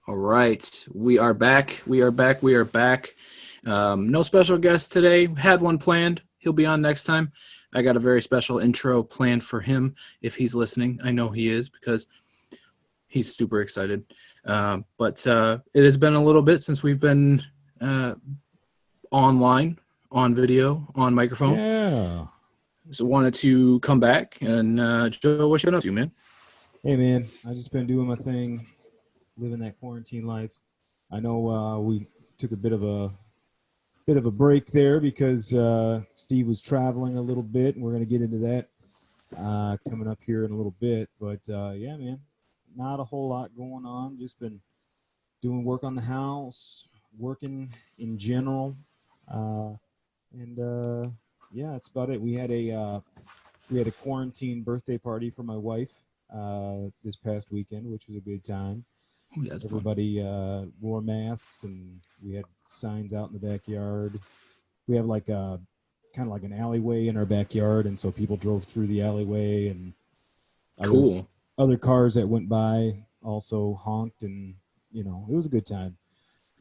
All right, we are back. We are back. We are back. No special guest today. Had one planned. He'll be on next time. I got a very special intro planned for him if he's listening. I know he is because he's super excited. But it has been a little bit since we've been uh, online, on video, on microphone. Yeah. So wanted to come back and Joe, what you been up to, man? Hey man, I just been doing my thing, living that quarantine life. I know we took a bit of a break there because Steve was traveling a little bit, and we're going to get into that coming up here in a little bit. But yeah, man, not a whole lot going on. Just been doing work on the house, working in general, uh, and yeah, that's about it. We had a quarantine birthday party for my wife this past weekend, which was a good time. Oh, yeah, that's fun. Everybody wore masks, and we had signs out in the backyard. We have like a kind of like an alleyway in our backyard, and so people drove through the alleyway, and other Cool. other cars that went by also honked, and it was a good time.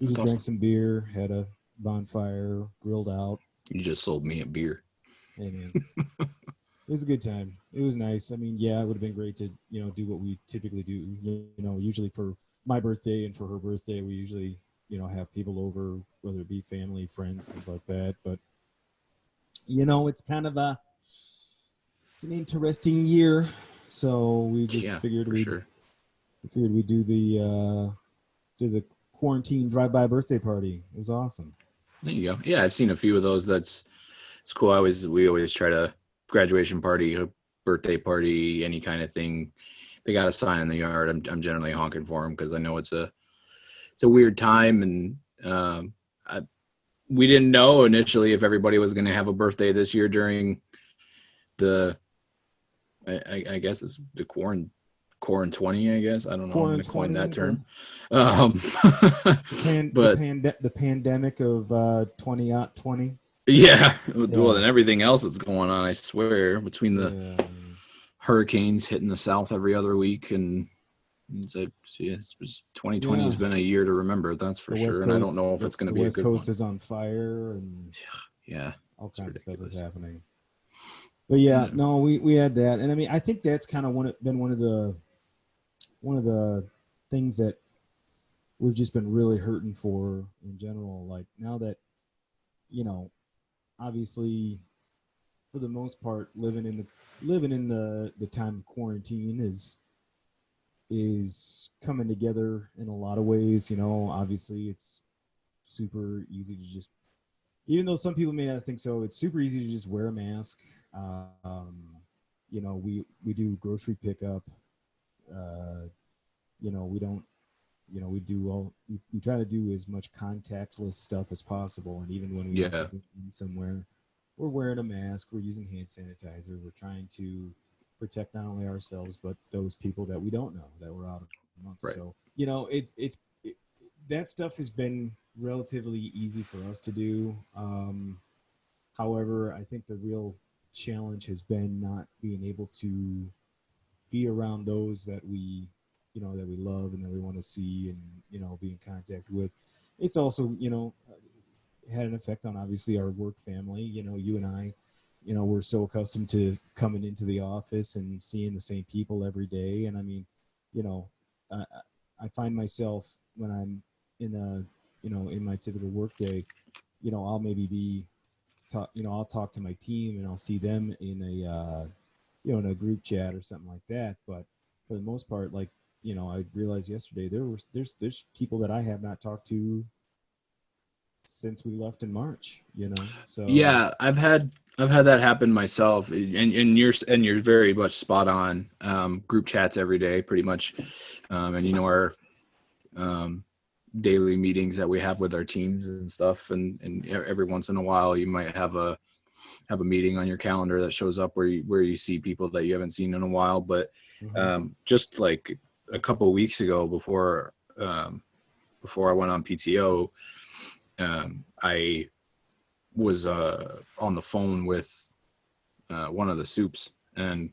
We That's just drank awesome. some beer, had a bonfire, grilled out. You just sold me a beer. Hey man, it was a good time. It was nice. I mean, yeah, it would have been great to do what we typically do. Usually for my birthday and for her birthday, we usually have people over, whether it be family, friends, things like that. But it's kind of it's an interesting year, so we just Yeah, figured for sure. we'd do the quarantine drive-by birthday party. It was awesome. There you go. Yeah, I've seen a few of those. That's it's cool. We always try to graduation party, a birthday party, any kind of thing. They got a sign in the yard. I'm generally honking for them because I know it's a weird time, and we didn't know initially if everybody was going to have a birthday this year during the I guess it's the quarantine 20. I guess I don't know. I'm going to Quarantine coin that 20, term. Um, but the pandemic of 2020. yeah, well, Yeah, and everything else that's going on, I swear, between the yeah, hurricanes hitting the south every other week, and it's, a, yeah, 2020 yeah. has been a year to remember, that's for The West sure. And I don't Coast, know if the, it's going to the be a West good Coast one. is on fire, and Yeah, all it's kinds of stuff is ridiculous. happening. But yeah, Yeah, no, we had that, and I mean, I think that's kind of been one of the things that we've just been really hurting for in general. Like now that you know, obviously, for the most part, living in the time of quarantine is coming together in a lot of ways. Obviously, it's super easy to just, even though some people may not think so, it's super easy to just wear a mask. We do grocery pickup. Uh, we don't. We do all. We try to do as much contactless stuff as possible, and even when we have to yeah, go in somewhere, we're wearing a mask. We're using hand sanitizer. We're trying to protect not only ourselves but those people that we don't know that we're out amongst. right, So that stuff has been relatively easy for us to do. However, I think the real challenge has been not being able to be around those that we love and that we want to see and be in contact with. It's also had an effect on obviously our work family. You and I, we're so accustomed to coming into the office and seeing the same people every day. And I mean, you know, I, I find myself when I'm in a, in my typical work day, I'll maybe be I'll talk to my team and I'll see them in in a group chat or something like that. But for the most part, like, I realized yesterday there's people that I have not talked to since we left in March. So yeah. I've had that happen myself, and you're very much spot on. Group chats every day, pretty much, and our um, daily meetings that we have with our teams and stuff, and every once in a while you might have a meeting on your calendar that shows up where you see people that you haven't seen in a while. But mhm. just like a couple of weeks ago, before I went on PTO, I was on the phone with one of the soups and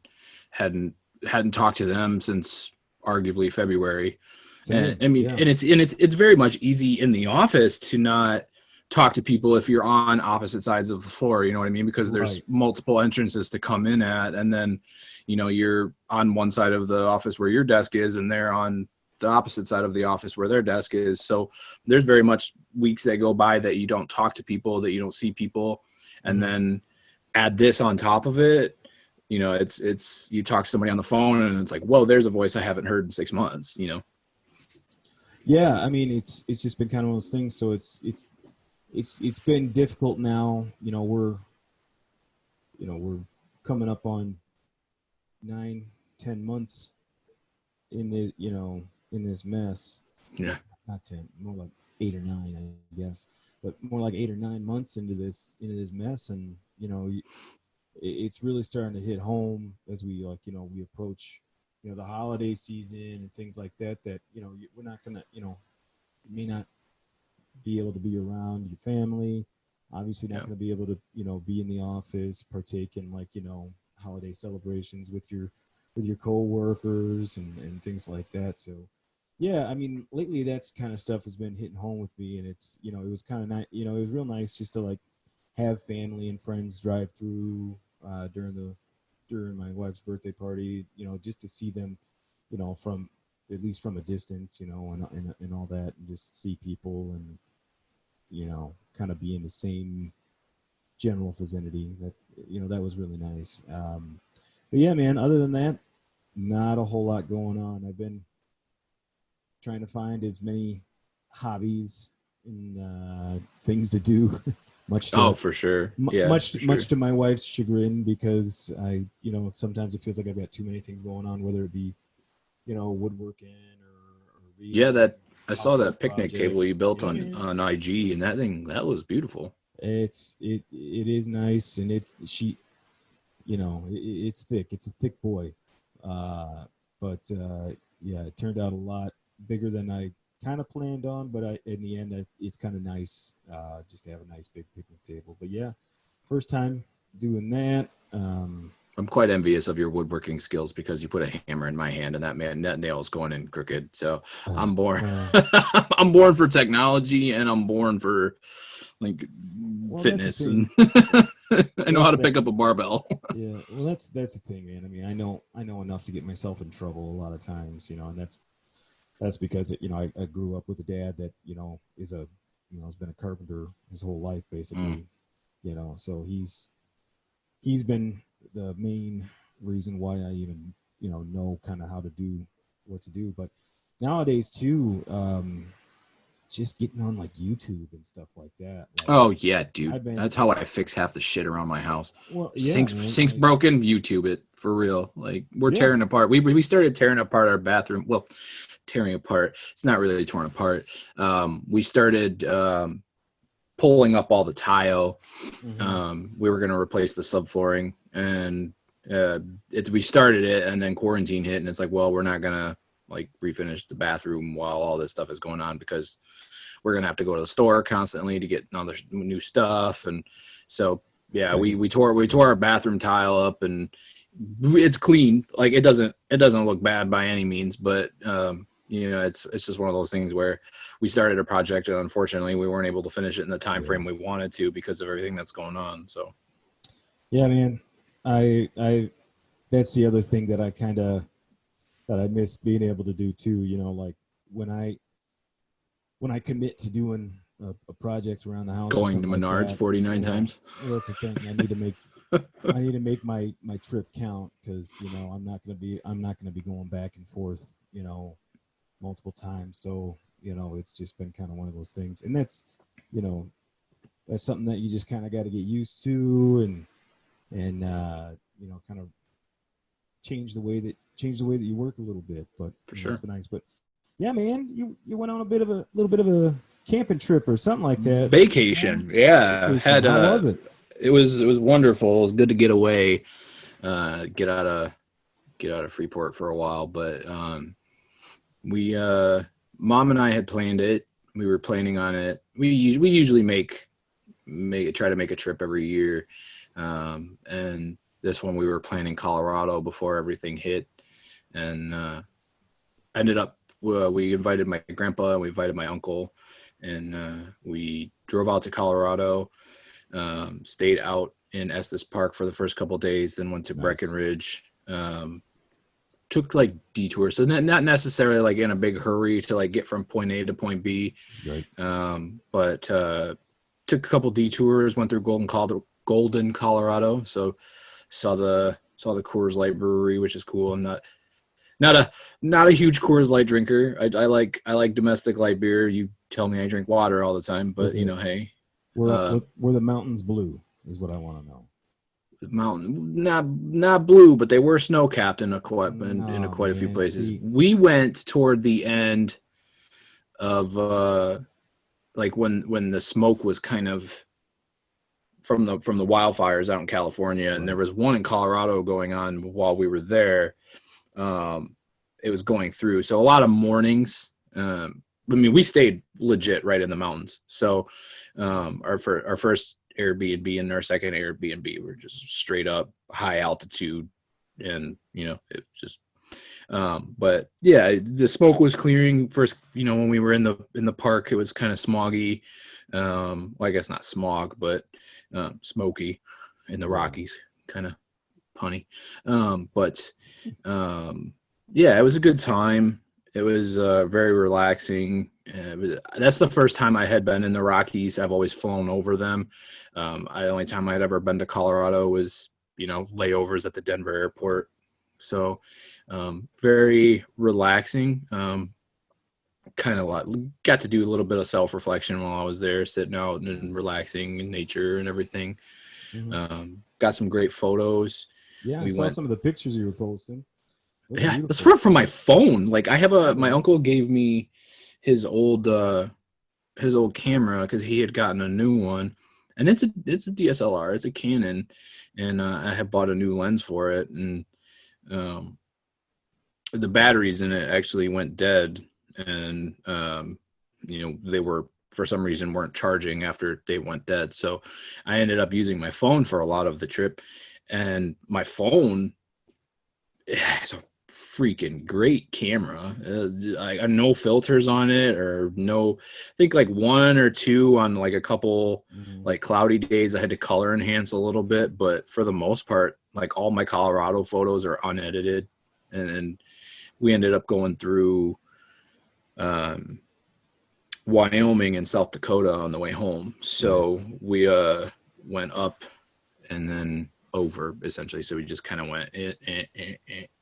hadn't hadn't talked to them since arguably February, And Same. I mean, Yeah. and it's very much easy in the office to not talk to people if you're on opposite sides of the floor, you know what I mean? Because there's Right. multiple entrances to come in at, and then, you're on one side of the office where your desk is, and they're on the opposite side of the office where their desk is. So there's very much weeks that go by that you don't talk to people, that you don't see people, and Mhm. then add this on top of it. It's you talk to somebody on the phone, and it's like, whoa, there's a voice I haven't heard in 6 months. Yeah. I mean, it's just been kind of one of those things. So it's been difficult now. We're coming up on 9, 10 months in the in this mess. Yeah. Not 10, more like 8 or 9, I guess, but more like 8 or 9 months into this mess, and it's really starting to hit home as we approach the holiday season and things like that. That we're not gonna you may not be able to be around your family. Obviously, not Yeah. going to be able to be in the office, partake in holiday celebrations with your coworkers and things like that. So, yeah, I mean, lately that's kind of stuff has been hitting home with me, and it's it was kind of nice. It was real nice just to like have family and friends drive through during my wife's birthday party. Just to see them, from at least from a distance, and all that, and just see people and kind of be in the same general vicinity. That was really nice. But yeah, man. Other than that, not a whole lot going on. I've been trying to find as many hobbies and things to do, much Oh, to for sure. mu- Yeah, for much sure. much to my wife's chagrin, because sometimes it feels like I've got too many things going on, whether it be woodworking or Yeah, reading, that I saw household that picnic table you projects. built Yeah, on man. on IG, and that was beautiful. It is nice, and it's thick. It's a thick boy, uh, but yeah, it turned out a lot bigger than I kind of planned on. But in the end, it's kind of nice just to have a nice big picnic table. But yeah, first time doing that. I'm quite envious of your woodworking skills because you put a hammer in my hand and that nail is going in crooked. So I'm born. Well, I'm born for technology, and I'm born for like well, that's the fitness, and thing. I know how That's to that. pick up a barbell. Yeah, well, that's the thing, man. I mean, I know enough to get myself in trouble a lot of times, and that's because I grew up with a dad that has been a carpenter his whole life Mm. basically. So he's been the main reason why I even know kind of how to do what to do. But nowadays too, just getting on like YouTube and stuff like that. Like Oh yeah, dude. I've been That's how I fix half the shit around my house. well, yeah, Sinks man. sinks Like broken, YouTube it for real. Like we're yeah, tearing apart. We started tearing apart our bathroom. Well, tearing apart. It's not really torn apart. We started pulling up all the tile. hmm We were going to replace the subflooring, and we started it, and then quarantine hit, and it's like, well, we're not gonna like refinish the bathroom while all this stuff is going on because we're gonna have to go to the store constantly to get all the new stuff, and so yeah, right. we tore our bathroom tile up, and it's clean. Like it doesn't look bad by any means, but it's just one of those things where we started a project, and unfortunately we weren't able to finish it in the time Yeah, frame we wanted to because of everything that's going on. So yeah, man. I that's the other thing that I miss being able to do too. Like when I when I commit to doing a project around the house or going to something like Menards that. 49 Well, times. well, that's the thing. I need to make my trip count, because I'm not gonna be going back and forth multiple times. So it's just been kind of one of those things, and you know that's something that you just kind of got to get used to, and kind of change the way that you work a little bit. But For it's sure. been nice. But yeah, man, you went on a little bit of a camping trip or something like that. Yeah, Vacation, yeah. vacation. Had How was it? it was wonderful. It was good to get away, get out of Freeport for a while. But we mom and I had planned it. We were planning on it. We usually try to make a trip every year, and this one we were planning Colorado before everything hit, and ended up we invited my grandpa and we invited my uncle, and we drove out to Colorado. Stayed out in Estes Park for the first couple of days, then went to Nice. Breckenridge. Took like detours, so not necessarily like in a big hurry to like get from point A to point B, Right. but took a couple detours. Went through Golden, Colorado. So saw the Coors Light Brewery, which is cool. I'm not a not a huge Coors Light drinker. I like domestic light beer. You tell me I drink water all the time, Were but you the know, hey, were uh, were, were the mountains blue? Is what I want to know. mountain not blue, but they were snow capped in a No, quite a few man. places. See, We went toward the end of like when the smoke was kind of from the wildfires out in California, and there right. was one in Colorado going on while we were there. Um, it was going through, so a lot of mornings. I mean, we stayed legit right in the mountains. So That's awesome. our first Airbnb and our second Airbnb were just straight up high altitude, and you know it just. But yeah, the smoke was clearing first. You know, when we were in the park, it was kind of smoggy. Well, I guess not smog, but smoky in the Yeah. Rockies, kind of punny. But yeah, it was a good time. It was very relaxing. That's the first time I had been in the Rockies. I've always flown over them. The only time I had ever been to Colorado was, you know, layovers at the Denver airport. So very relaxing. Kind of lot got to do a little bit of self reflection while I was there, sitting out and Nice. relaxing in nature and everything. Hmm. Got some great photos. Yeah, I We saw went, some of the pictures you were posting. Look yeah, let's beautiful. from my phone. Like I have my Okay. uncle gave me his his old camera because he had gotten a new one, and it's a DSLR, it's a Canon, and I have bought a new lens for it, and um, the batteries in it actually went dead, and you know they were for some reason weren't charging after they went dead, so I ended up using my phone for a lot of the trip, and my phone it's a freaking great camera. I no filters on it or no. I think like one or two on like a couple Hmm. like cloudy days. I had to color enhance a little bit, but for the most part, like all my Colorado photos are unedited, and we ended up going through um, Wyoming and South Dakota on the way home. Nice. So we went up and then over essentially. So we just kind of went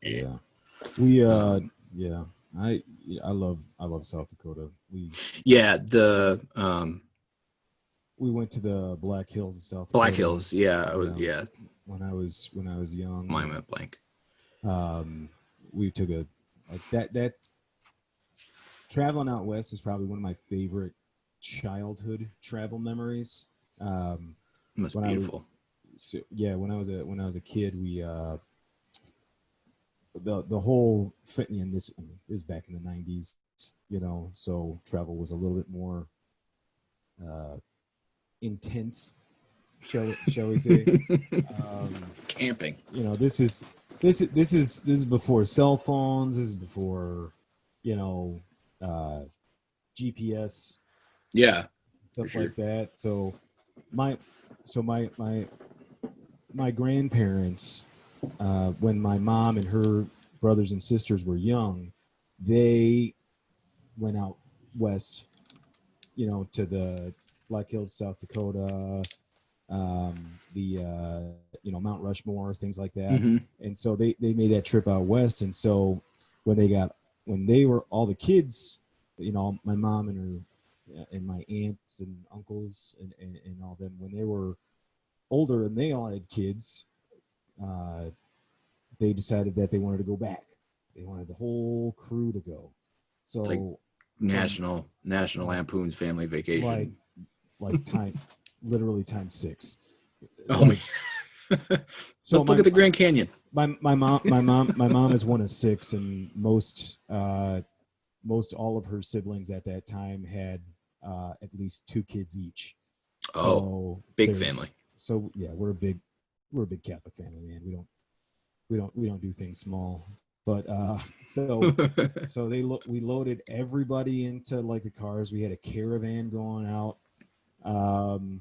Yeah. We Um, yeah. I love South Dakota. yeah, We went to the Black Hills of South Black Dakota. Hills. Yeah, Yeah. yeah. When I was young, Mine and went blank. we took a like that traveling out west is probably one of my favorite childhood travel memories. Um, It was when I was beautiful. yeah, when I was a kid, we the whole and this is back in the '90s, you know, so travel was a little bit more uh, intense, shall we say? Um, Camping. you know, this is before cell phones. This is before, you know, uh, GPS, Yeah, for stuff sure. like that. My so my grandparents, when my mom and her brothers and sisters were young, they went out west, you know, to the Black Hills, South Dakota, the you know, Mount Rushmore, things like that. Hmm. And so they made that trip out west. And so when they got when they were all the kids, you know, my mom and my aunts and uncles and all them, when they were older and they all had kids, uh, they decided that they wanted to go back. They wanted the whole crew to go. It's like So from National Lampoon's Family like Vacation. time, literally times six. Oh my! Like so, Let's look at the Grand Canyon. my mom is one of six, and most all of her siblings at that time had at least two kids each. Oh, So big there's family. yeah, we're a big Catholic family, man. We don't do things small. But so we loaded everybody into like the cars. We had a caravan um,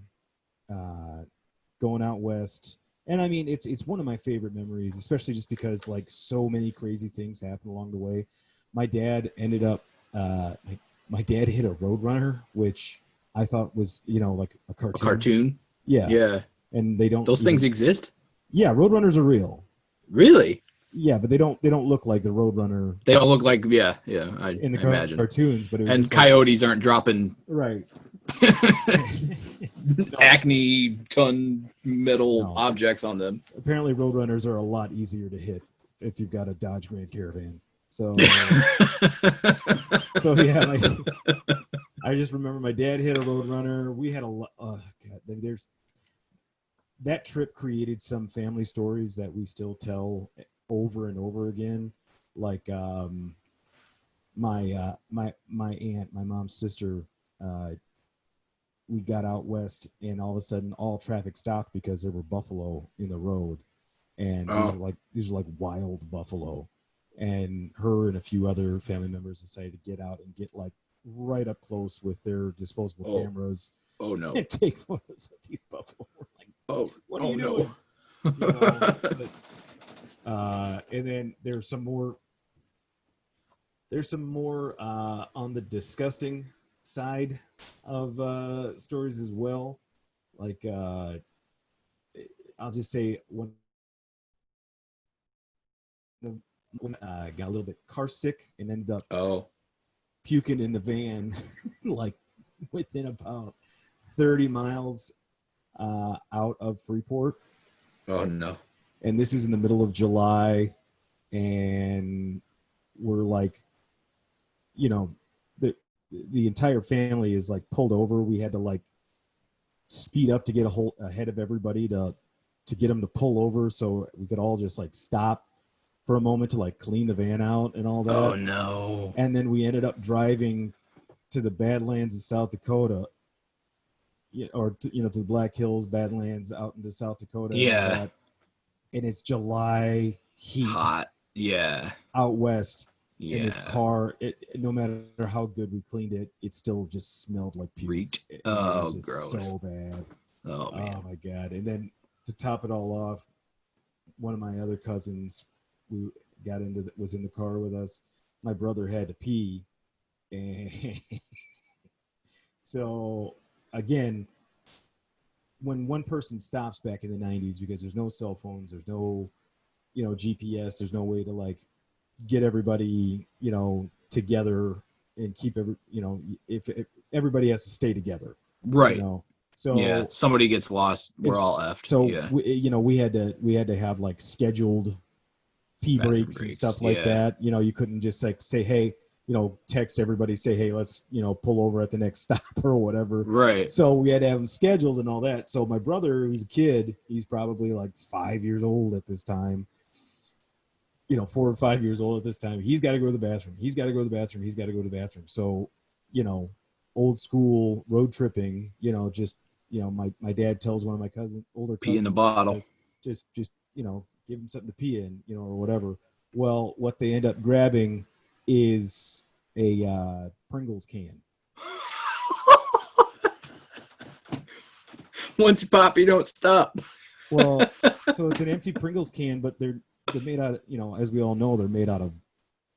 going out west. And I mean, it's one of my favorite memories, especially just because like so many crazy things happened along the way. My dad ended up, my dad hit a Roadrunner, which I thought was like a cartoon. A cartoon. Yeah. Yeah. And they don't. Those things exist. Yeah, Roadrunners are real. Really? Yeah, but they don't look like the Roadrunner. They don't look like I imagine cartoons, but it was and coyotes aren't dropping right. acne ton metal objects on them. Apparently, Roadrunners are a lot easier to hit if you've got a Dodge Grand Caravan. So, yeah, I just remember my dad hit a Roadrunner. We had a lot. Oh God, there's that trip created some family stories that we still tell over and over again. Like my aunt, my mom's sister, we got out west, and all of a sudden, all traffic stopped because there were buffalo in the road, and these are like wild buffalo. And her and a few other family members decided to get out and get like right up close with their disposable cameras. Oh no! And take photos of these buffalo. We're like, what are you doing? And then there's some more on the disgusting side of stories as well. Like I'll just say when got a little bit car sick and ended up puking in the van like within about 30 miles out of Freeport. Oh no. And this is in the middle of July, and we're like, the entire family is like pulled over. We had to like speed up to get ahead of everybody to get them to pull over so we could all just like stop for a moment to like clean the van out and all that. Oh no. And then we ended up driving to the Badlands of South Dakota, to the Black Hills, Badlands out into South Dakota. Yeah. And it's July heat. Hot. Yeah. Out west. Yeah. In his car, no matter how good we cleaned it, it still just smelled like puke. Oh, gross. So bad. Oh, man. Oh, my God. And then to top it all off, one of my other cousins was in the car with us. My brother had to pee. And so, again, when one person stops back in the 90s, because there's no cell phones, there's no, GPS, there's no way to like get everybody, together and keep if everybody has to stay together. Right. So yeah, somebody gets lost, we're all effed. So yeah. we had to have like scheduled pee breaks and stuff like that. You couldn't just like say, hey, text everybody, say, hey, let's, pull over at the next stop or whatever. Right. So we had to have them scheduled and all that. So my brother, who's a kid, he's probably like 5 years old at this time. 4 or 5 years old at this time. He's got to go to the bathroom. He's got to go to the bathroom. He's got to go to the bathroom. So, old school road tripping, my dad tells one of my older cousins, pee in the bottle. Says, just, give him something to pee in, or whatever. Well, what they end up grabbing is a Pringles can. Once you pop, you don't stop. Well, so it's an empty Pringles can, but they're made out of, as we all know, they're made out of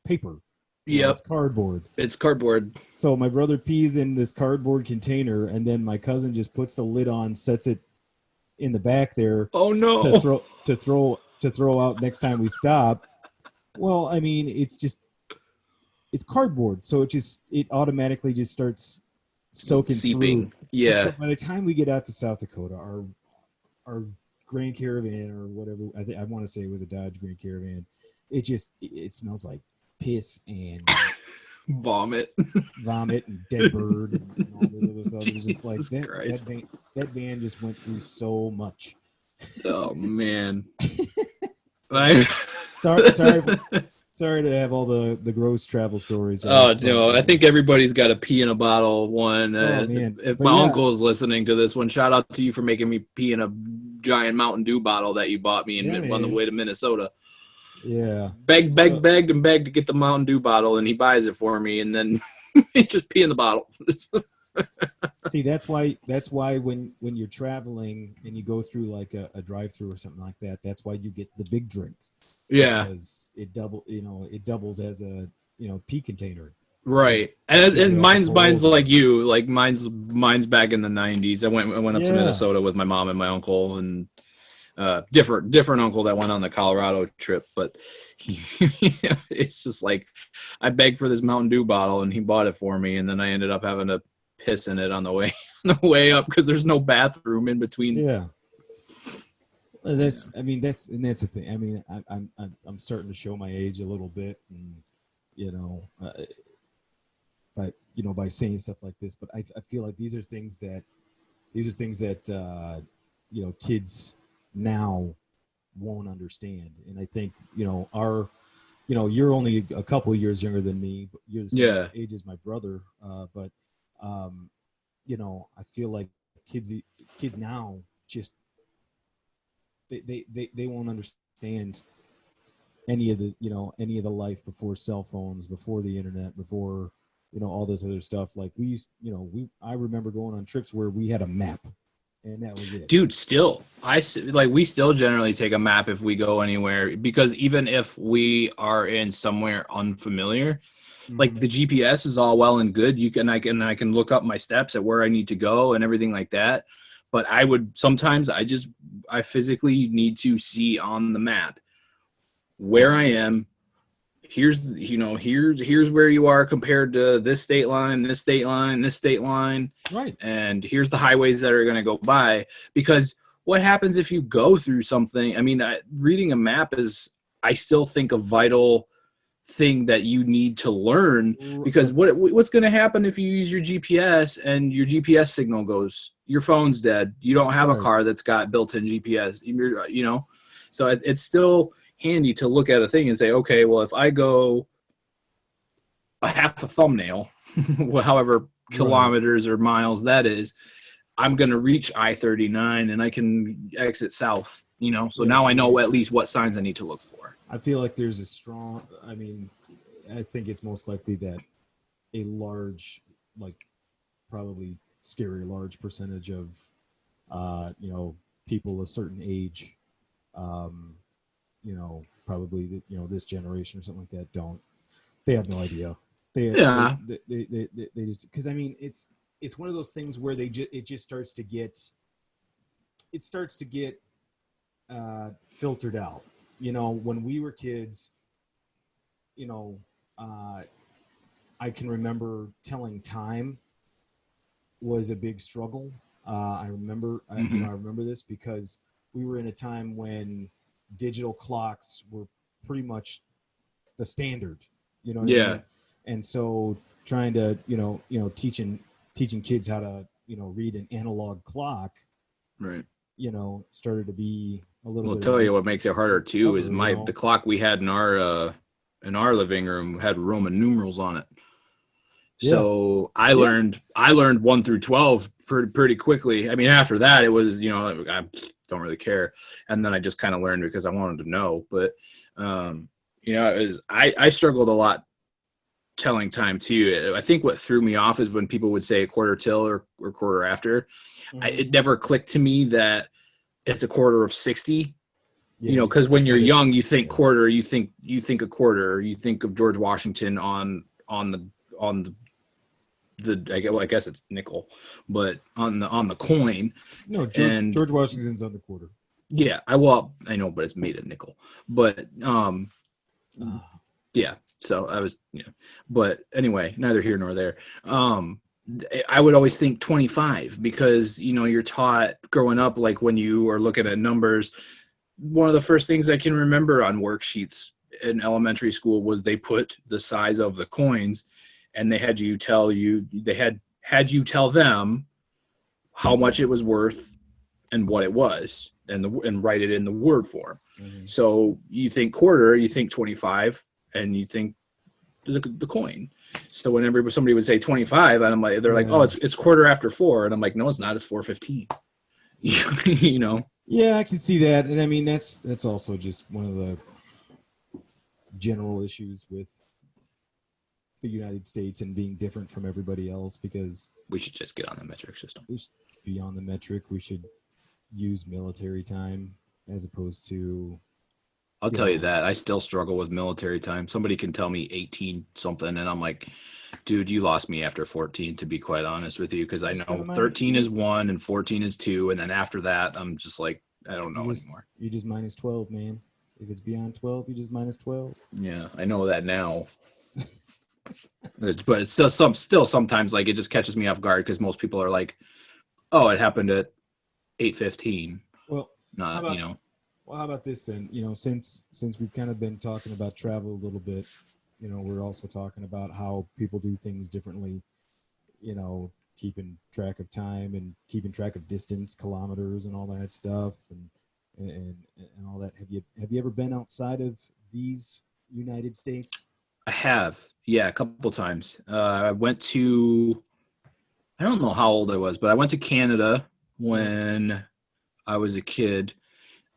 paper. Yeah, it's cardboard. It's cardboard. So my brother pees in this cardboard container, and then my cousin just puts the lid on, sets it in the back there. Oh no! To throw out next time we stop. Well, I mean, it's cardboard, so it automatically just starts soaking seeping. Through. Yeah. So by the time we get out to South Dakota, our Grand Caravan or whatever, I want to say it was a Dodge Grand Caravan. It smells like piss and vomit and dead bird and all this other stuff. It was just like that van just went through so much. Oh man. Sorry to have all the gross travel stories. Oh no, I think everybody's got a pee in a bottle one. If my uncle is listening to this one, shout out to you for making me pee in a giant Mountain Dew bottle that you bought me on the way to Minnesota. Yeah. Begged and begged to get the Mountain Dew bottle, and he buys it for me, and then he just pee in the bottle. See, that's why when you're traveling and you go through like a drive-through or something like that, that's why you get the big drink, Yeah, because it doubles as a pee container. Since right. And you have to pull mine's over. like you. Like mine's back in the '90s. I went up to Yeah. Minnesota with my mom and my uncle, and different uncle that went on the Colorado trip, but it's just like I begged for this Mountain Dew bottle and he bought it for me, and then I ended up having to piss in it on the way on the way up because there's no bathroom in between. Yeah. Yeah. That's the thing. I mean, I'm starting to show my age a little bit, and you know, by saying stuff like this, but I feel like these are things that kids now won't understand, and I think you're only a couple of years younger than me, but you're the same Yeah. age as my brother, but um, I feel like kids now just they won't understand any of the life before cell phones, before the internet, before all this other stuff. Like we used, I remember going on trips where we had a map, and that was it. Dude, still, we still generally take a map if we go anywhere, because even if we are in somewhere unfamiliar, like Mm-hmm. the GPS is all well and good. I can look up my steps at where I need to go and everything like that. But I physically need to see on the map where I am. Here's where you are compared to this state line, this state line, this state line, Right. and here's the highways that are going to go by. Because what happens if you go through something? I mean, reading a map is, I still think, a vital thing that you need to learn, because what's going to happen if you use your GPS and your GPS signal goes, your phone's dead, you don't have a Right. car that's got built-in GPS, so it's still handy to look at a thing and say, okay, well, if I go a half a thumbnail, however Right. kilometers or miles that is, I'm going to reach I-39 and I can exit south, so Yeah. now I See, know at least what signs I need to look for. I feel like there's a strong. I mean, I think it's most likely that a large, like, probably scary large percentage of, people a certain age, um, probably this generation or something like that they have no idea. Yeah. They just, because I mean it's one of those things where it just starts to get filtered out. When we were kids, you know, uh, I can remember telling time was a big struggle. I remember this because we were in a time when digital clocks were pretty much the standard. You know what I Yeah. mean? And so trying to, teaching kids how to, read an analog clock, Right. started to be a little Well, I'll bit of tell a you what makes it harder too is struggle. the clock we had in our living room had Roman numerals on it. Yeah. So I Yeah. learned 1 through 12 pretty quickly. I mean, after that it was, I don't really care, and then I just kind of learned because I wanted to know. But it was, I struggled a lot telling time too. I think what threw me off is when people would say a quarter till or quarter after. Mhm. It never clicked to me that it's a quarter of 60. Yeah. Because when you're That is, young, you think yeah. quarter, you think a quarter, you think of George Washington on I guess it's nickel, but on the coin. No, George, And George Washington's on the quarter. yeah, I know, but it's made of nickel. But Ah, yeah, so I was, but anyway, neither here nor there. I would always think 25 because you're taught growing up, like when you are looking at numbers. One of the first things I can remember on worksheets in elementary school was they put the size of the coins, and they had you tell them how much it was worth and what it was, and write it in the word form. mhm. So you think quarter, you think 25, and you think the coin. So whenever somebody would say 25, and they're like, oh, Yeah. it's quarter after 4, and I'm like, no, it's not. It's 4:15. you know. Yeah, I can see that, and I mean that's also just one of the general issues with the United States and being different from everybody else, because We should just get on the metric system. we should be on the metric. We should use military time as opposed to, I'll you tell you know, that I still struggle with military time. Somebody can tell me 18 something, and I'm like, dude, you lost me after 14. To be quite honest with you, because I you just gotta know minus, 13 is 1 and 14 is 2, and then after that, I'm just like, I don't know anymore. you just minus 12, man. If it's beyond 12, you just minus 12. Yeah, I know that now. But it's still sometimes like it just catches me off guard because most people are like, "Oh, it happened at 8:15." Well, how Not, about how about this then? Since we've kind of been talking about travel a little bit, we're also talking about how people do things differently. Keeping track of time and keeping track of distance, kilometers, and all that stuff, and all that. Have you ever been outside of these United States? I have, yeah, a couple times. I went to, I don't know how old I was, but I went to Canada when I was a kid.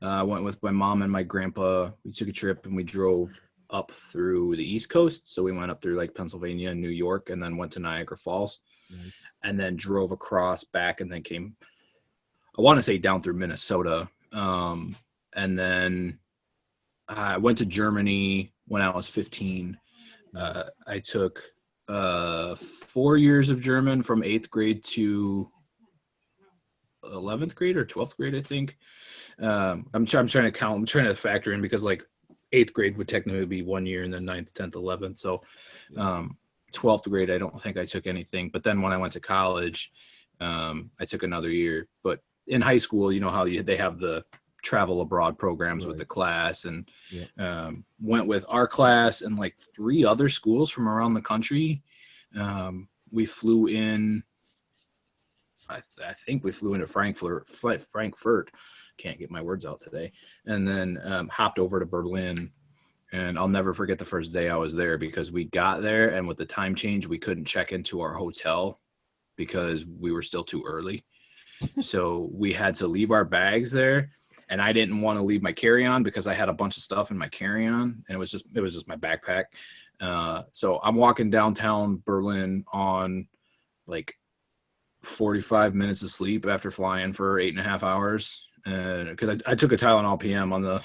I went with my mom and my grandpa. We took a trip and we drove up through the East Coast. So we went up through like Pennsylvania and New York, and then went to Niagara Falls, Nice. and then drove across back, and then came, I want to say, down through Minnesota. And then I went to Germany when I was 15. Nice. I took 4 years of German from 8th grade to 11th grade or 12th grade, I think. I'm trying to count. I'm trying to factor in because like 8th grade would technically be 1 year, and then 9th, 10th, 11th. So 12th grade, I don't think I took anything. But then when I went to college, I took another year. But in high school, you know how they have the travel abroad programs with the class, and went with our class and like 3 other schools from around the country. We flew in, I think we flew into Frankfurt. Can't get my words out today. And then hopped over to Berlin. And I'll never forget the first day I was there, because we got there, and with the time change, we couldn't check into our hotel because we were still too early. So we had to leave our bags there. And I didn't want to leave my carry-on because I had a bunch of stuff in my carry-on, and it was just my backpack. So I'm walking downtown Berlin on like 45 minutes of sleep after flying for 8.5 hours. Because I took a Tylenol PM on the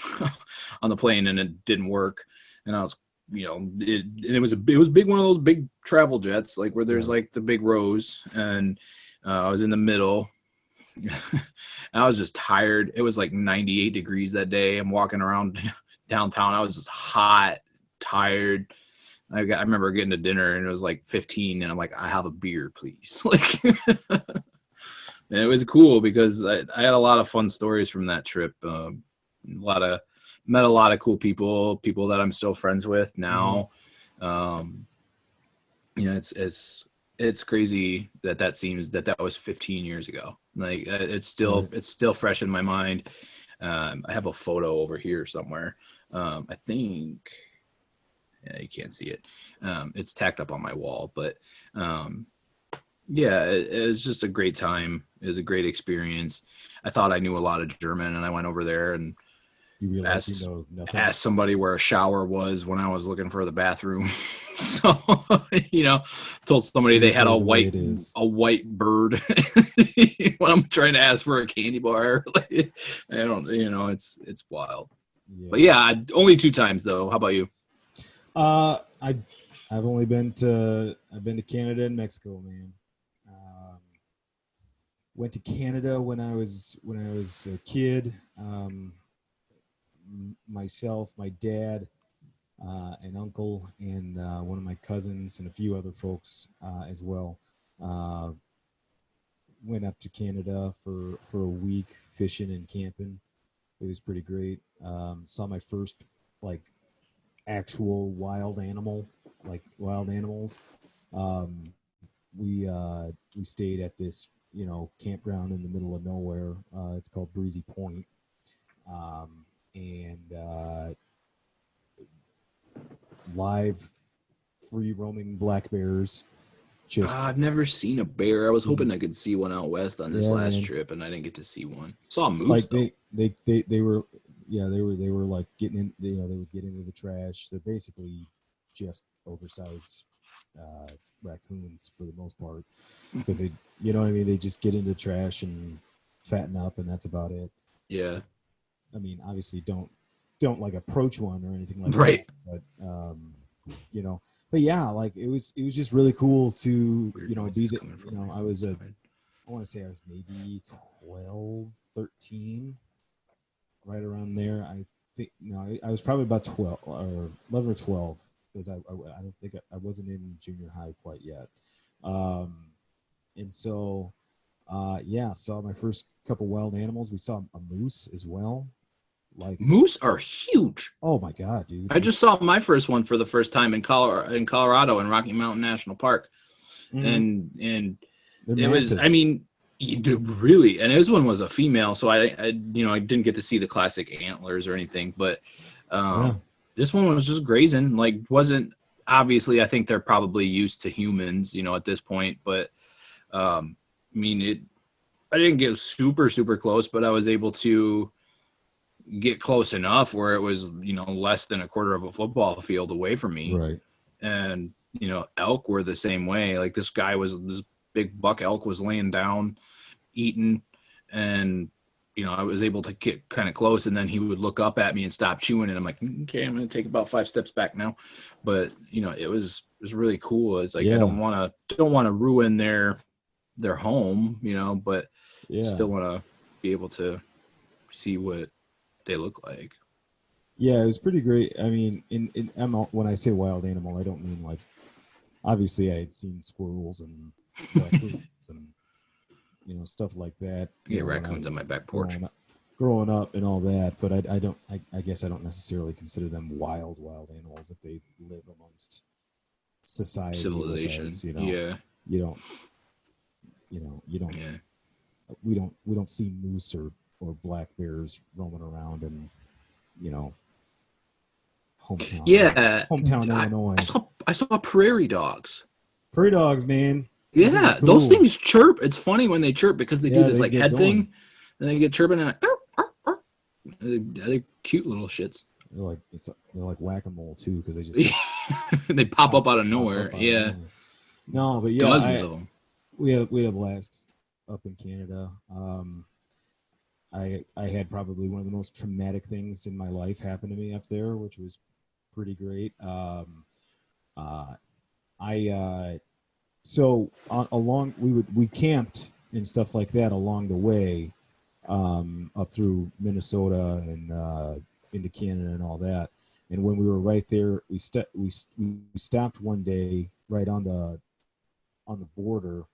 on the plane, and it didn't work. And I was, it was big, one of those big travel jets, like where there's like the big rows, and I was in the middle. And I was just tired. It was like 98 degrees that day. I'm walking around downtown. I was just hot, tired. I remember getting to dinner, and it was like 15, and I'm like, I have a beer, please. Like, and it was cool because I had a lot of fun stories from that trip. Met a lot of cool people that I'm still friends with now. It's crazy that seems that was 15 years ago. Like it's still fresh in my mind. I have a photo over here somewhere. I think, yeah, you can't see it. It's tacked up on my wall, but it was just a great time. It was a great experience. I thought I knew a lot of German, and I went over there and You realize you know nothing. asked somebody where a shower was when I was looking for the bathroom. So, told somebody they had a white bird when I'm trying to ask for a candy bar. Like, I don't, it's wild. Yeah. But yeah, only 2 times though. How about you? I've only been to Canada and Mexico, man. Went to Canada when I was a kid. Myself, my dad, an uncle, and one of my cousins, and a few other folks as well. Went up to Canada for a week fishing and camping. It was pretty great. Saw my first like actual wild animals. We stayed at this campground in the middle of nowhere. It's called Breezy Point. And live free roaming black bears. I've never seen a bear. I was hoping I could see one out west on this last trip, and I didn't get to see one. Saw a moose. Like they were yeah, they were like getting in. They would get into the trash. They're basically just oversized raccoons for the most part because they, you know what I mean. They just get into the trash and fatten up, and that's about it. Yeah. I mean, obviously, don't like approach one or anything like that. Right. But you know, but yeah, like it was just really cool to Weird be noises that. coming from I was outside. I want to say I was maybe 12, 13, right around there. I think no, I was probably about 12 or 11 or 12 because I don't think I wasn't in junior high quite yet. Um, and so yeah, saw my first couple wild animals. We saw a moose as well. Like, Moose are huge. oh my god, dude! I just saw my first one for the first time in Colorado in Rocky Mountain National Park, Mhm. and They're it was, I massive. mean, really, and this one was a female, so I didn't get to see the classic antlers or anything, but Yeah, this one was just grazing. Like, wasn't obviously, I think they're probably used to humans, at this point, but I mean, I didn't get super close, but I was able to get close enough where it was, less than a quarter of a football field away from me. right. And, elk were the same way. Like, this big buck elk was laying down, eating, and, I was able to get kind of close, and then he would look up at me and stop chewing, and I'm like, okay, I'm going to take about 5 steps back now. But, it was really cool. It's like, I Yeah, don't want to ruin their home, but yeah, still want to be able to see what they look like. yeah. It was pretty great. I mean, when I say wild animal, I don't mean like obviously I had seen squirrels and raccoons and stuff like that. I get When I raccoons on my back porch. growing up and all that, but I don't. I guess I don't necessarily consider them wild animals if they live amongst society with Civilization. us. Yeah. You don't. You don't. Yeah. We don't see moose or black bears roaming around in you know hometown Yeah. hometown I, I Illinois. saw I saw prairie dogs. Prairie dogs, man. Those things are Yeah, those cool. things chirp. It's funny when they chirp because they do Yeah, this they can like get head going. thing, and they get chirping and they're cute little shits. They're like whack a mole too because they just like They pop pop up out of pop nowhere. up out of Yeah, nowhere. No, but yeah, dozens I of them. we had a blast up in Canada. I had probably one of the most traumatic things in my life happen to me up there, which was pretty great. Uh, I so along we camped and stuff like that along the way, up through Minnesota and into Canada and all that. And when we were right there, we stopped one day right on the border,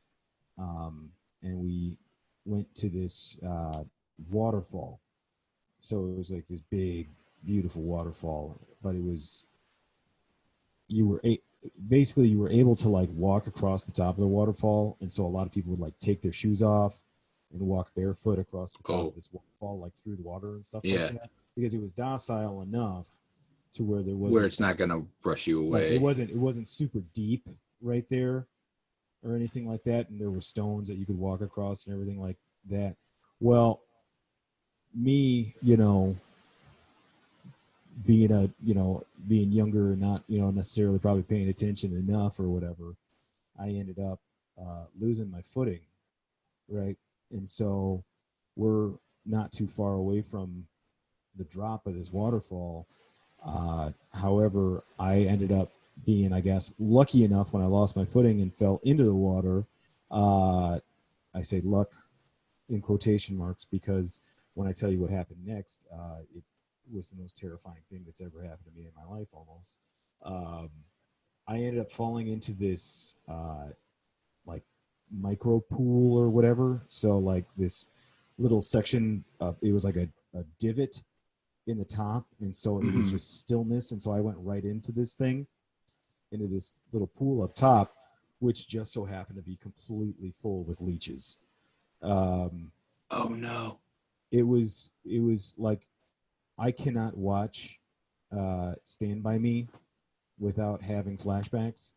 and we went to this waterfall. So it was like this big, beautiful waterfall, but it was you were a, basically you were able to like walk across the top of the waterfall, and so a lot of people would like take their shoes off and walk barefoot across the top Oh, of this waterfall, like through the water and stuff like yeah, that, because it was docile enough to where there where wasn't it's not gonna brush you right. It away. wasn't it wasn't super deep right there or anything like that, and there were stones that you could walk across and everything like that. Well, me, being younger and not necessarily probably paying attention enough or whatever, I ended up losing my footing, right? And so we're not too far away from the drop of this waterfall. However, I ended up being, I guess, lucky enough when I lost my footing and fell into the water. uh, I say luck in quotation marks because when I tell you what happened next, it was the most terrifying thing that's ever happened to me in my life almost. Um, I ended up falling into this like micro pool or whatever. So like this little section of it was like a divot in the top, and so it was Hmm. just stillness, and so I went right into this little pool up top, which just so happened to be completely full with leeches. Um, Oh no. it was like I cannot watch Stand by Me without having flashbacks.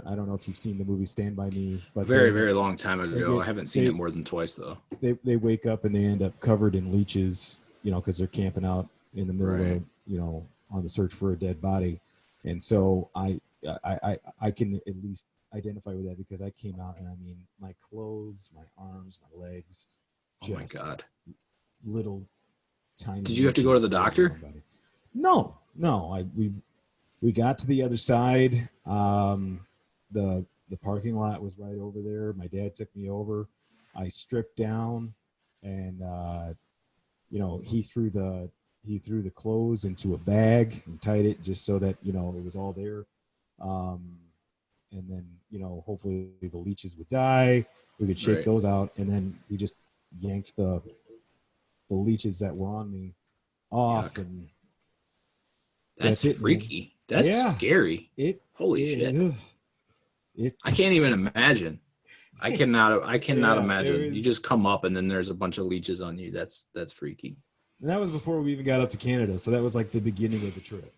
I don't know if you've seen the movie Stand by Me, but Very, very long time they ago. get I haven't seen it they more than twice though. they wake up and they end up covered in leeches because they're camping out in the middle Right. of, on the search for a dead body. And so I can at least identify with that because I came out and I mean, my clothes, my arms, my legs, Oh my just God. little tiny Did you have to go to leeches the all over my doctor? body. No. We got to the other side. The parking lot was right over there. My dad took me over. I stripped down, and he threw the clothes into a bag and tied it just so that it was all there. Um, and then hopefully the leeches would die. We could shake Right. those out, and then we just yanked the leeches that were on me off, Yuck. and That's that's it, man. freaky. That's Yeah, scary. it Holy shit. it it. I can't even imagine. I cannot Yeah, it imagine. You was. just come up and then there's a bunch of leeches on you. That's freaky. And that was before we even got up to Canada, so that was like the beginning of the trip.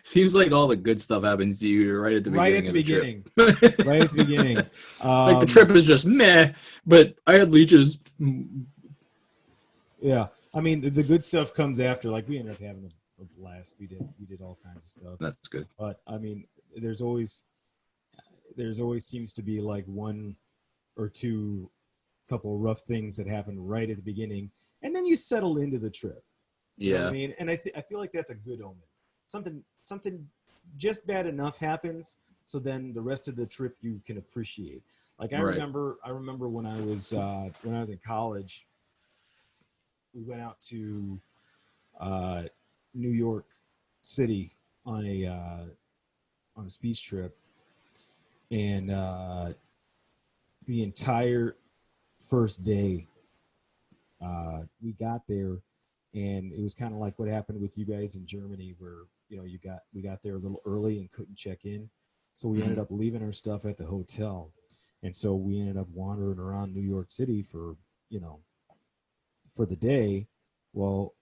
Seems like all the good stuff happens to you right at the Right at beginning the of the trip. beginning. Right at the beginning. Like the trip is just meh, but I had leeches. Yeah, I mean the good stuff comes after. Like we ended up having a blast. We did all kinds of stuff. That's good. But I mean, there's always seems to be like one or two couple rough things that happen right at the beginning, and then you settle into the trip. You know what I Yeah. mean? And I feel like that's a good omen. Something just bad enough happens, so then the rest of the trip you can appreciate. Like Right. I remember when I was in college, we went out to uh, New York City on a speech trip, and the entire first day we got there, and it was kind of like what happened with you guys in Germany, where we got there a little early and couldn't check in, so we ended Mhm. up leaving our stuff at the hotel, and so we ended up wandering around New York City you know for the day. Well,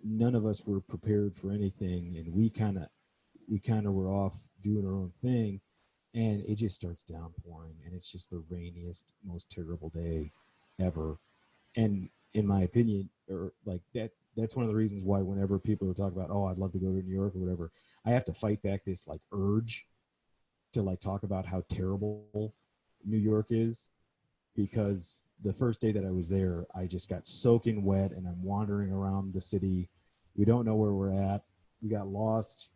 none of us were prepared for anything, and we kind of were off doing our own thing, and it just starts downpouring, and it's just the rainiest, most terrible day ever. And in my opinion, or like that's one of the reasons why whenever people are talking about, oh, I'd love to go to New York or whatever, I have to fight back this like urge to like talk about how terrible New York is, because the first day that I was there, I just got soaking wet and I'm wandering around the city. We don't know where we're at. We got lost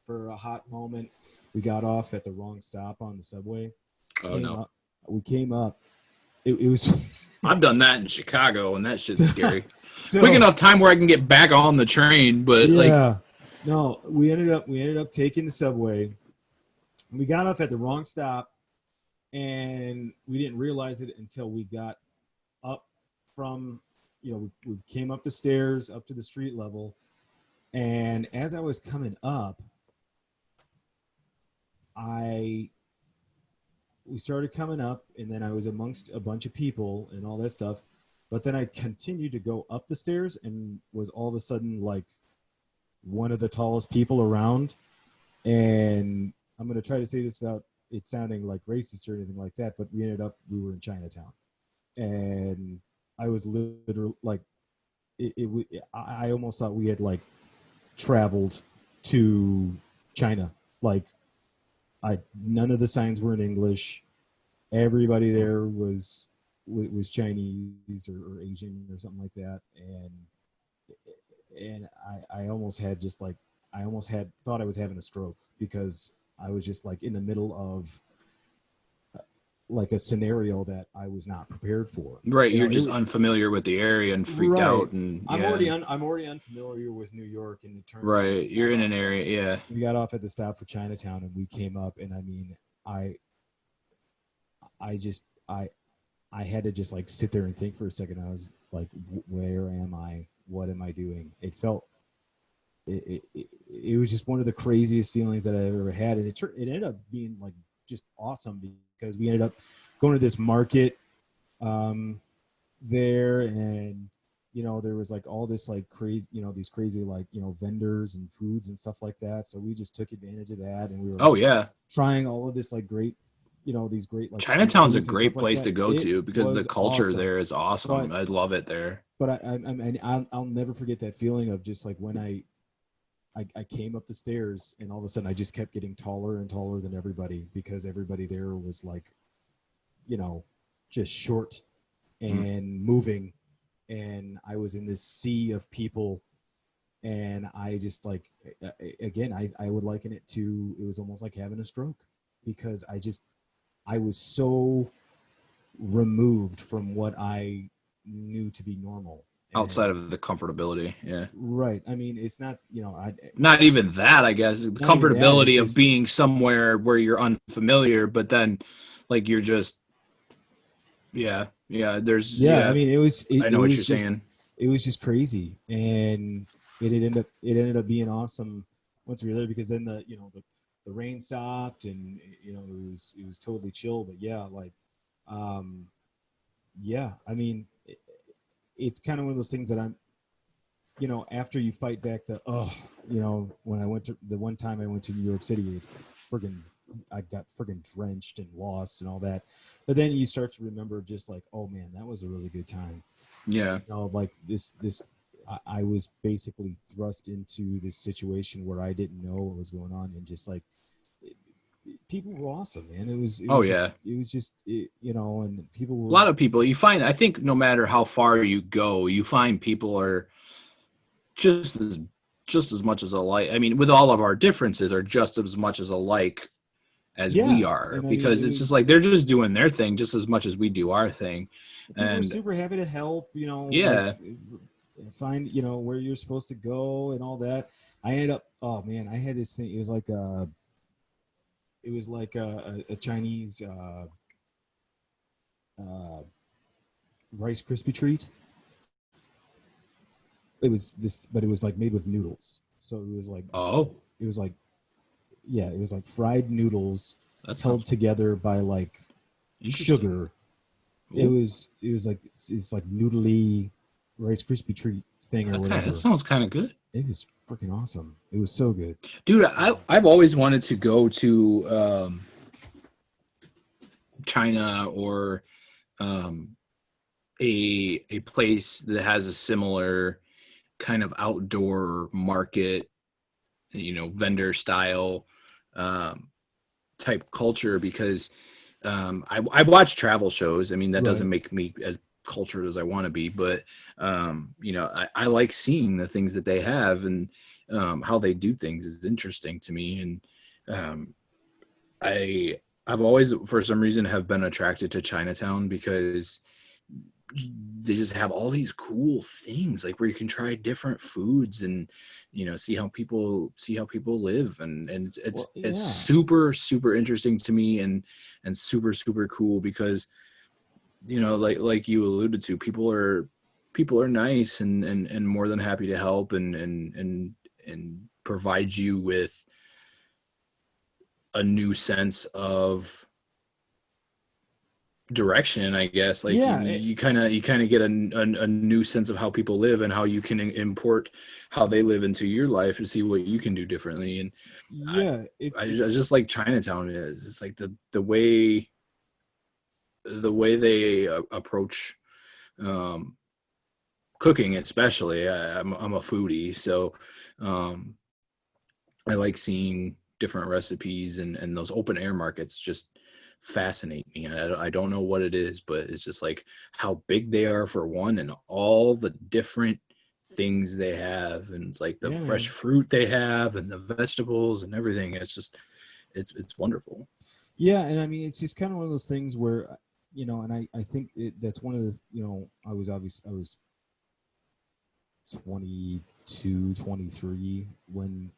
for a hot moment. We got off at the wrong stop on the subway. Oh Came no. up. We came up. It was I've done that in Chicago and that shit's scary. Quick so enough time where I can get back on the train, but like yeah. No, we ended up taking the subway. We got off at the wrong stop, and we didn't realize it until we got up from we came up the stairs up to the street level, and as I was coming up, I we started coming up, and then I was amongst a bunch of people and all that stuff, but then I continued to go up the stairs and was all of a sudden like one of the tallest people around. And I'm going to try to say this without it sounding like racist or anything like that, but we were in Chinatown, and I was literally like I almost thought we had like traveled to China. Like I none of the signs were in English. Everybody there was Chinese or Asian or something like that, and I almost had just like I almost had thought I was having a stroke because I was just like in the middle of like a scenario that I was not prepared for. right, You you're know, just unfamiliar with the area and freaked right. out and I'm yeah. already unfamiliar with New York, and it turns out Right. You're in an area, yeah. we got off at the stop for Chinatown, and we came up, and I mean, I just I had to just like sit there and think for a second. I was like, where am I? What am I doing? It felt it was just one of the craziest feelings that I've ever had, and it ended up being like just awesome because we ended up going to this market there, and there was like all this like crazy these crazy like vendors and foods and stuff like that. So we just took advantage of that, and we were Oh like yeah. trying all of this like great these great like street Chinatown's a foods and stuff great like place that. to go It to because the was culture awesome. there is awesome. But I love it there. I'll never forget that feeling of just like when I came up the stairs and all of a sudden I just kept getting taller and taller than everybody because everybody there was like, you know, just short Mm. and moving. And I was in this sea of people. And I just like, again, I would liken it to, it was almost like having a stroke because I was so removed from what I knew to be normal. Outside And of the comfortability, yeah. right. I mean, it's not, Not even that, I guess. The not even that. It's comfortability of just, being somewhere where you're unfamiliar, but then like you're just yeah, I mean, I it know what you're was just, saying. it was just crazy. And it ended up being awesome once we were there because then the rain stopped and, it was totally chill. But yeah, like, um, yeah, I mean, it's kind of one of those things that after you fight back when I went to the one time I went to New York City, friggin' I got friggin' drenched and lost and all that. But then you start to remember just like, oh man, that was a really good time. Yeah. Like I was basically thrust into this situation where I didn't know what was going on, and just like people were awesome, man. Oh yeah. It was just and people A were. lot of people you find, I think no matter how far you go, you find people are just as just as much as alike. I mean, with all of our differences, are just as much as alike as we Yeah, are and I mean because it it's just was. like they're just doing their thing just as much as we do our thing. People were And super happy to help, like yeah, find where you're supposed to go and all that. I ended up, oh man, I had this thing. It was like a Chinese uh, Rice Krispie treat. It was this, but it was like made with noodles. So oh, it was like, yeah, it was like fried noodles that held sounds together by like interesting. sugar. Ooh, It was like it's like noodly Rice Krispie treat thing or that whatever. sounds kind of good. It was freaking awesome. It was so good. Dude, I've always wanted to go to China or um, a place that has a similar kind of outdoor market, vendor style um, type culture because I watch travel shows. I mean, that Right. doesn't make me as cultured as I want to be, but I like seeing the things that they have and how they do things is interesting to me. And um, I've always, for some reason, have been attracted to Chinatown because they just have all these cool things like where you can try different foods and see how people live and it's Well, it's yeah. super super interesting to me and super super cool because like you alluded to people are nice and more than happy to help and provide you with a new sense of direction, I guess. Like you Yeah. you kind of you kind of get a new sense of how people live and how you can import how they live into your life and see what you can do differently. And i Yeah. i just like Chinatown is it's like the way they approach um cooking, especially. I'm a foodie, so um I like seeing different recipes and those open air markets just fascinate me. I don't know what it is, but it's just like how big they are for one and all the different things they have. And it's like the Yeah, fresh man. fruit they have and the vegetables and everything. It's just, it's wonderful. Yeah, and I mean, it's just kind of one of those things where, and I think that's one of the, I was 22, 23 when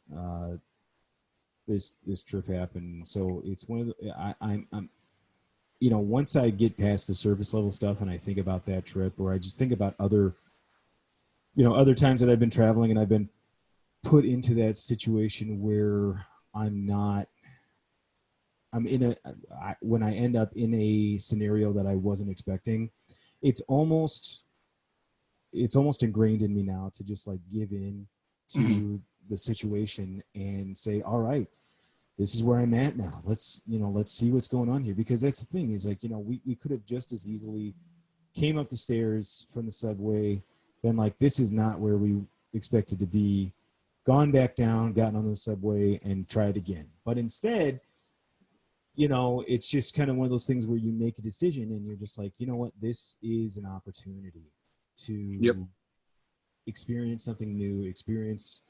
this trip happened. So it's one of the, I'm once I get past the surface level stuff and I think about that trip, or I just think about other times that I've been traveling and I've been put into that situation where I'm not I'm in when I end up in a scenario that I wasn't expecting, it's almost it's almost ingrained in me now to just like give in Mhm. to the situation and say, all right, this is where I'm at now. Let's see what's going on here. Because that's the thing is like, we could have just as easily came up the stairs from the subway, been like, this is not where we expected to be, gone back down, gotten on the subway and tried again. But instead, it's just kind of one of those things where you make a decision and you're just like, you know what, this is an opportunity to experience something new, experience,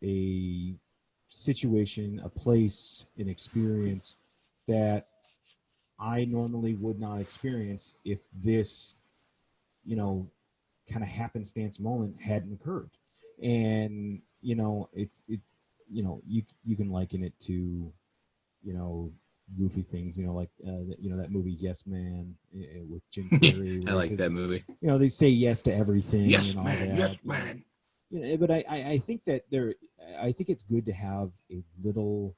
a situation, a place, an experience that I normally would not experience if this, kind of happenstance moment hadn't occurred. And, you can liken it to, goofy things, like, that movie Yes Man with Jim Carrey. I like that movie. They say yes to everything. Yes, and all man. that. Yes, man. But I think that I think it's good to have a little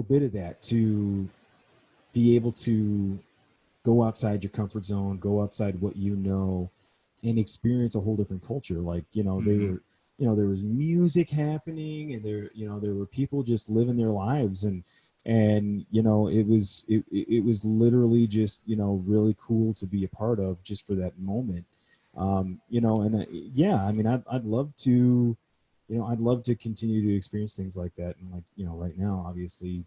bit of that, to be able to go outside your comfort zone, go outside what and experience a whole different culture. Like, they were, there was music happening, and there were people just living their lives, and it was literally just, really cool to be a part of just for that moment. I'd love to, I'd love to continue to experience things like that. And like, right now, obviously,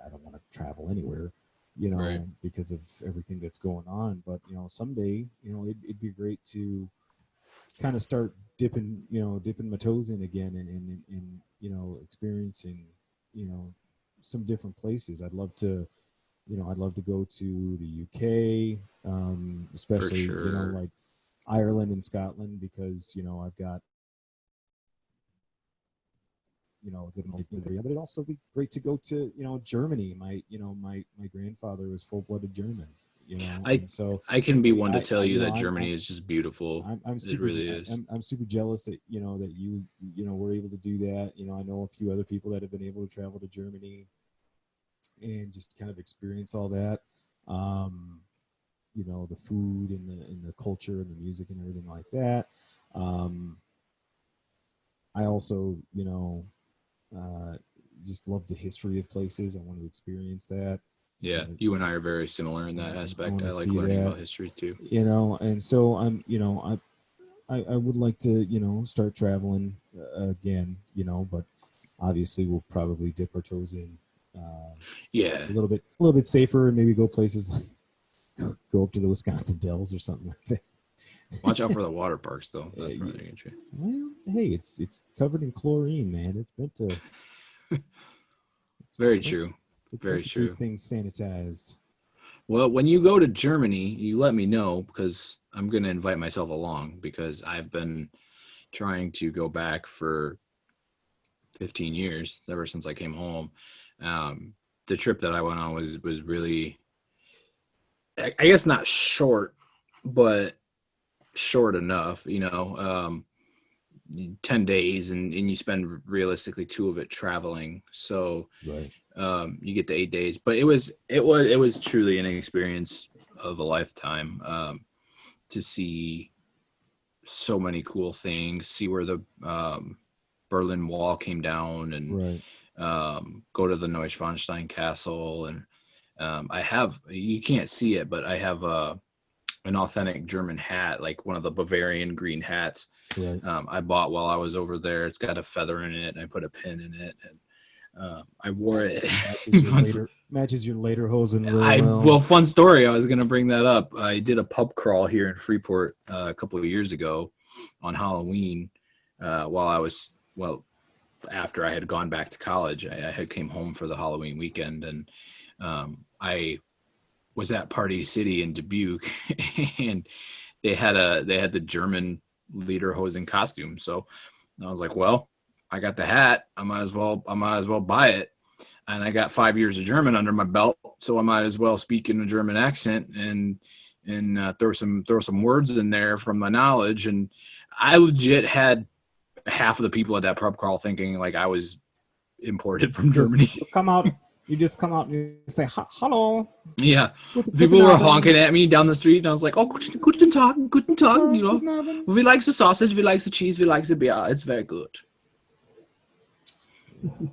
I don't want to travel anywhere, Right. because of everything that's going on. But, someday, it'd be great to kind of start dipping my toes in again, and experiencing, some different places. I'd love to go to the UK, especially, For sure. like Ireland and Scotland, because, I've got, a good area. But it'd also be great to go to, Germany. My grandfather was full-blooded German, I and so I can be one to tell you that I'm Germany is just beautiful. I'm It super really is. I'm super jealous that that you were able to do that. I know a few other people that have been able to travel to Germany and just kind of experience all that. The food and the culture and the music and everything like that. I also just love the history of places. I want to experience that. Yeah, you and I are very similar in that I aspect. want I to like see learning that. about history too. And so I would like to, start traveling again, but obviously we'll probably dip our toes in Yeah. a little bit safer, and maybe go places like go up to the Wisconsin Dells or something like that. Watch out for the water parks, though. That's probably gonna get you. Well, hey, it's covered in chlorine, man. It's meant to. Very It's meant true. it's meant Very to keep true. things sanitized. Well, when you go to Germany, you let me know, because I'm gonna invite myself along, because I've been trying to go back for 15 years, ever since I came home. The trip that I went on was really, I guess, not short, but short enough. 10 days, and you spend realistically 2 of it traveling. So Right. you get the 8 days, but it was truly an experience of a lifetime, to see so many cool things, see where the Berlin Wall came down, and Right. go to the Neuschwanstein Castle. And you can't see it, but I have an authentic German hat, like one of the Bavarian green hats. Right. I bought while I was over there. It's got a feather in it, and I put a pin in it, and I wore it. Matches your later hosen real well. Well, fun story. I was going to bring that up. I did a pub crawl here in Freeport a couple of years ago on Halloween, while I was, after I had gone back to college. I had came home for the Halloween weekend, and I was at Party City in Dubuque, and they had the German lederhosen costume. So I was like, well, I got the hat. I might as well buy it. And I got 5 years of German under my belt, so I might as well speak in a German accent and throw some words in there from my knowledge. And I legit had half of the people at that pub crawl thinking like I was imported from Germany. You just come out and you say hello. Yeah, people were honking at me down the street, and I was like, "Oh, guten Tag, guten Tag." We like the sausage, we like the cheese, we like the beer. It's very good.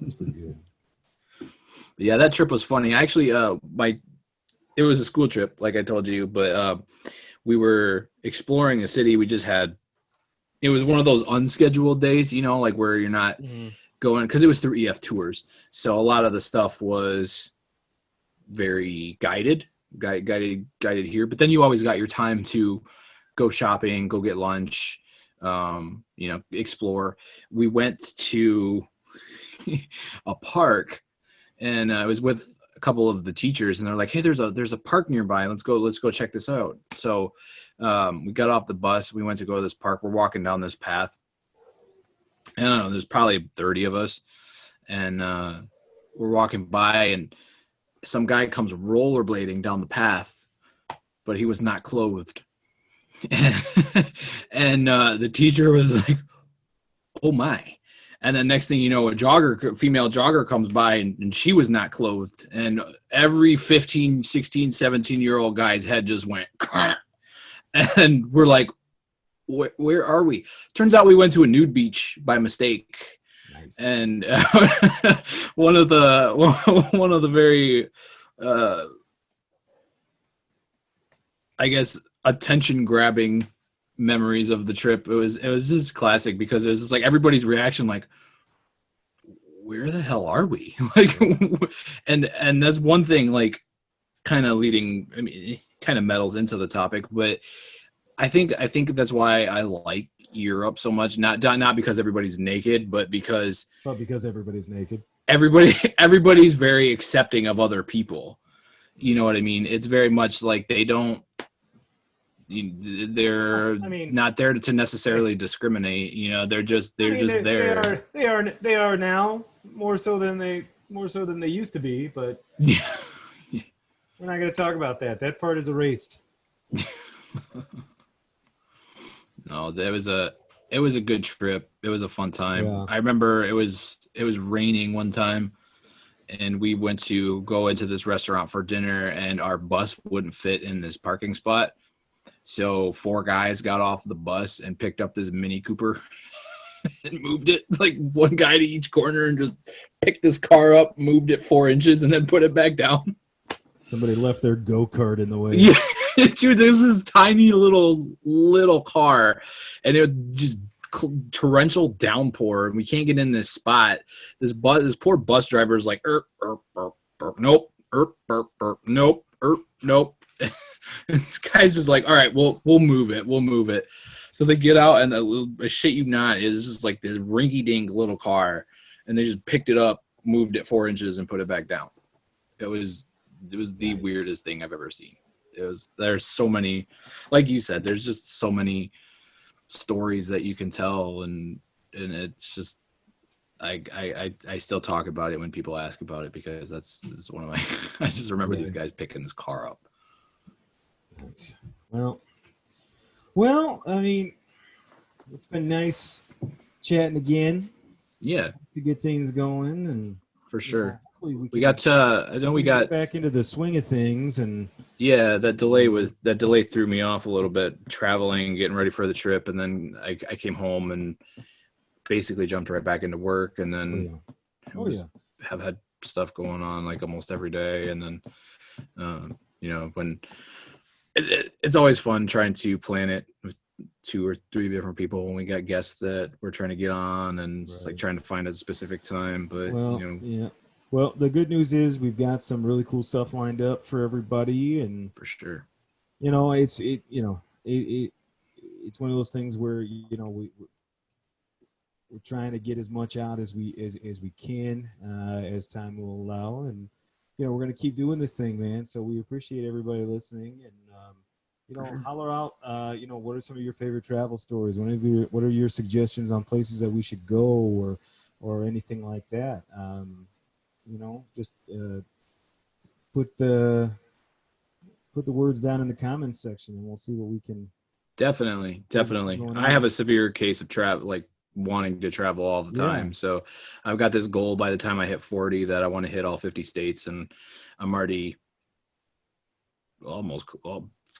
That's pretty good. Yeah, that trip was funny. Actually, it was a school trip, like I told you, but we were exploring the city. We just had it was one of those unscheduled days, like where you're not Mm-hmm. going because it was through EF tours. So a lot of the stuff was very guided here. But then you always got your time to go shopping, go get lunch, explore. We went to a park, and I was with a couple of the teachers, and they're like, "Hey, there's a park nearby. Let's go check this out." So we got off the bus. We went to go to this park. We're walking down this path. I don't know. There's probably 30 of us, and we're walking by, and some guy comes rollerblading down the path, but he was not clothed. And the teacher was like, "Oh my." And then next thing you know, female jogger comes by, and she was not clothed. And every 15, 16, 17-year-old guy's head just went. And we're like, where are we? Turns out we went to a nude beach by mistake. Nice. And one of the very, I guess, attention-grabbing memories of the trip. It was just classic because it was just like everybody's reaction, like, where the hell are we? Like, and that's one thing, like, kind of leading. I mean, it kind of meddles into the topic, but I think that's why I like Europe so much. Not because everybody's naked, but because everybody's naked. Everybody's very accepting of other people. You know what I mean? It's very much like they're not there to necessarily discriminate. They're just there. They are now more so than they used to be. But yeah, we're not going to talk about that. That part is erased. No, it was a good trip. It was a fun time. Yeah. I remember it was raining one time, and we went to go into this restaurant for dinner, and our bus wouldn't fit in this parking spot. So 4 guys got off the bus and picked up this Mini Cooper and moved it, like one guy to each corner, and just picked this car up, moved it 4 inches, and then put it back down. Somebody left their go-kart in the way. Yeah, dude, there's this tiny little car, and it was just torrential downpour, and we can't get in this spot. This poor bus driver is like, nope, nope, nope. And this guy's just like, all right, we'll move it. So they get out, and I shit you not, it's just like this rinky-dink little car, and they just picked it up, moved it 4 inches, and put it back down. It was the weirdest thing I've ever seen. There's so many, like you said, there's just so many stories that you can tell, and it's just I still talk about it when people ask about it, because that's one of my I just remember these guys picking this car up. Well, I mean, it's been nice chatting again. Yeah, to get things going, and for sure. We got back into the swing of things, and that delay threw me off a little bit, traveling, getting ready for the trip, and then I came home and basically jumped right back into work, and then have had stuff going on like almost every day, and then when it's always fun trying to plan it with 2 or 3 different people when we got guests that we're trying to get on, and it's like trying to find a specific time. But well, the good news is we've got some really cool stuff lined up for everybody, and for sure, it's one of those things where we're trying to get as much out as we can as time will allow, and we're going to keep doing this thing, man. So we appreciate everybody listening, and holler out. What are some of your favorite travel stories? What are your suggestions on places that we should go, or anything like that? Just put the words down in the comments section, and we'll see what we can. Definitely. I have a severe case of wanting to travel all the time. So I've got this goal by the time I hit 40 that I want to hit all 50 states, and I'm already almost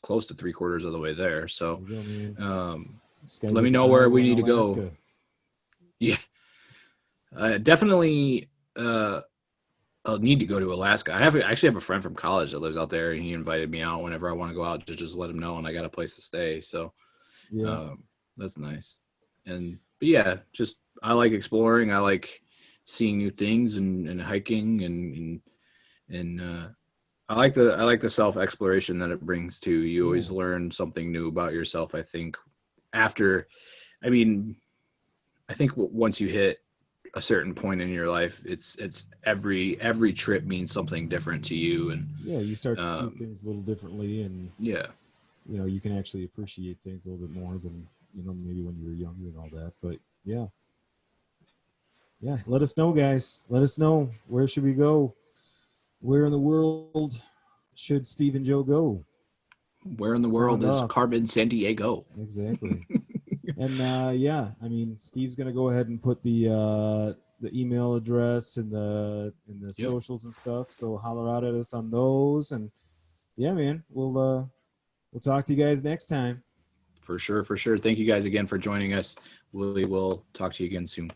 close to 3/4 of the way there. So let me know where we need to go. Yeah. Definitely. I'll need to go to Alaska. I actually have a friend from college that lives out there, and he invited me out whenever I want to go out to just let him know, and I got a place to stay. So Yeah. um, that's nice. But yeah, just I like exploring. I like seeing new things and hiking and I like the self exploration that it brings to. You Yeah. always learn something new about yourself. I think after, I mean, I think once you hit a certain point in your life, it's every trip means something different to you, and Yeah. You start to see um, things a little differently, and yeah, you can actually appreciate things a little bit more than maybe when you were younger and all that. But yeah, yeah. Let us know, guys. Let us know, where should we go? Where in the world should Steve and Joe go? where in the world Sound is off. Carmen San Diego? Exactly. And yeah, I mean, Steve's gonna go ahead and put the email address and the Yep, socials and stuff. So holler out at us on those. And yeah, man, we'll talk to you guys next time. for sure, for sure. Thank you guys again for joining us. We will talk to you again soon.